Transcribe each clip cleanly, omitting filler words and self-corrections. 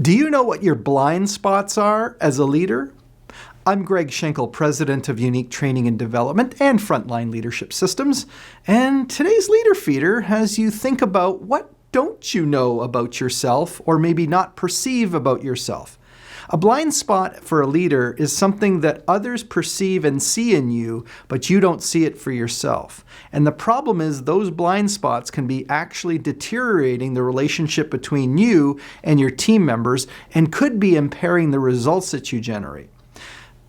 Do you know what your blind spots are as a leader? I'm Greg Schenkel, President of Unique Training and Development and Frontline Leadership Systems, and today's Leader Feeder has you think about what don't you know about yourself or maybe not perceive about yourself. A blind spot for a leader is something that others perceive and see in you, but you don't see it for yourself. And the problem is those blind spots can be actually deteriorating the relationship between you and your team members and could be impairing the results that you generate.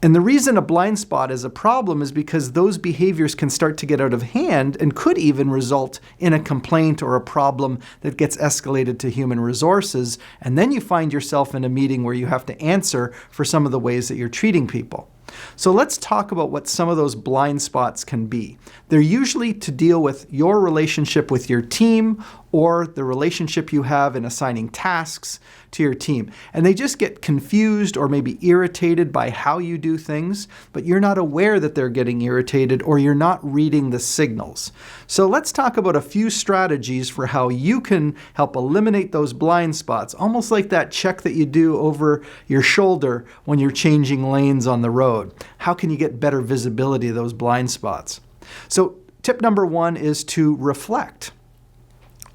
And the reason a blind spot is a problem is because those behaviors can start to get out of hand and could even result in a complaint or a problem that gets escalated to human resources. And then you find yourself in a meeting where you have to answer for some of the ways that you're treating people. So let's talk about what some of those blind spots can be. They're usually to deal with your relationship with your team or the relationship you have in assigning tasks to your team. And they just get confused or maybe irritated by how you do things, but you're not aware that they're getting irritated or you're not reading the signals. So let's talk about a few strategies for how you can help eliminate those blind spots, almost like that check that you do over your shoulder when you're changing lanes on the road. How can you get better visibility of those blind spots? So tip number one is to reflect.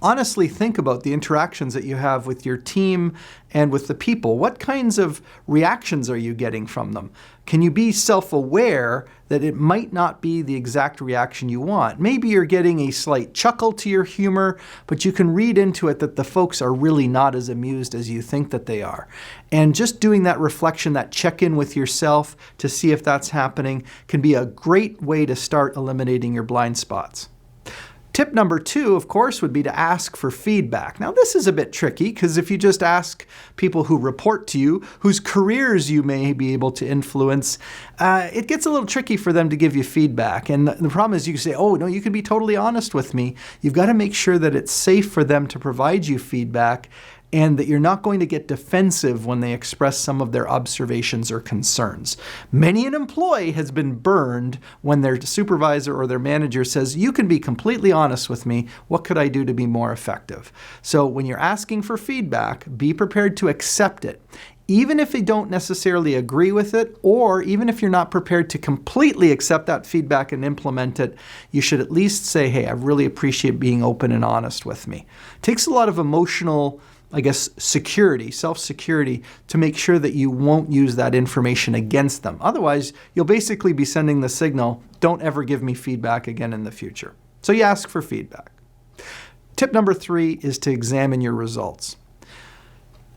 Honestly think about the interactions that you have with your team and with the people. What kinds of reactions are you getting from them? Can you be self-aware that it might not be the exact reaction you want? Maybe you're getting a slight chuckle to your humor, but you can read into it that the folks are really not as amused as you think that they are. And just doing that reflection, that check-in with yourself to see if that's happening, can be a great way to start eliminating your blind spots. Tip number two, of course, would be to ask for feedback. Now, this is a bit tricky because if you just ask people who report to you, whose careers you may be able to influence, it gets a little tricky for them to give you feedback. And the problem is you can say, oh, no, you can be totally honest with me. You've got to make sure that it's safe for them to provide you feedback and that you're not going to get defensive when they express some of their observations or concerns. Many an employee has been burned when their supervisor or their manager says, you can be completely honest with me, what could I do to be more effective? So when you're asking for feedback, be prepared to accept it. Even if they don't necessarily agree with it, or even if you're not prepared to completely accept that feedback and implement it, you should at least say, hey, I really appreciate being open and honest with me. It takes a lot of emotional security, self-security, to make sure that you won't use that information against them. Otherwise, you'll basically be sending the signal, don't ever give me feedback again in the future. So you ask for feedback. Tip number three is to examine your results.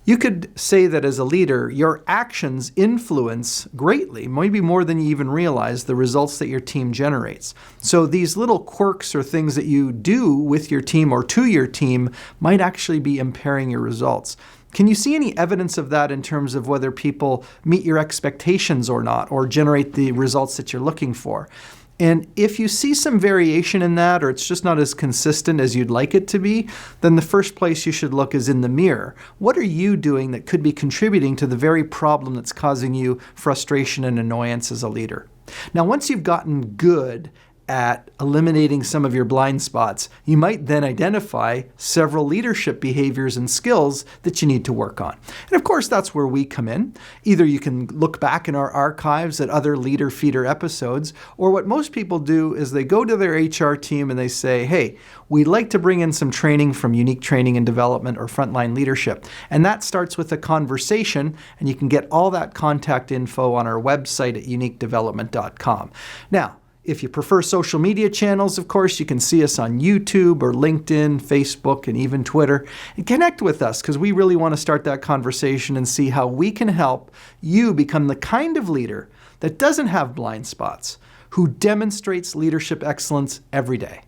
You could say that as a leader, your actions influence greatly, maybe more than you even realize, the results that your team generates. So these little quirks or things that you do with your team or to your team might actually be impairing your results. Can you see any evidence of that in terms of whether people meet your expectations or not, or generate the results that you're looking for? And if you see some variation in that, or it's just not as consistent as you'd like it to be, then the first place you should look is in the mirror. What are you doing that could be contributing to the very problem that's causing you frustration and annoyance as a leader? Now, once you've gotten good at eliminating some of your blind spots, you might then identify several leadership behaviors and skills that you need to work on. And of course, that's where we come in. Either you can look back in our archives at other Leader Feeder episodes, or what most people do is they go to their HR team and they say, hey, we'd like to bring in some training from Unique Training and Development or Frontline Leadership. And that starts with a conversation, and you can get all that contact info on our website at uniquedevelopment.com. Now, if you prefer social media channels, of course, you can see us on YouTube or LinkedIn, Facebook, and even Twitter. And connect with us because we really want to start that conversation and see how we can help you become the kind of leader that doesn't have blind spots, who demonstrates leadership excellence every day.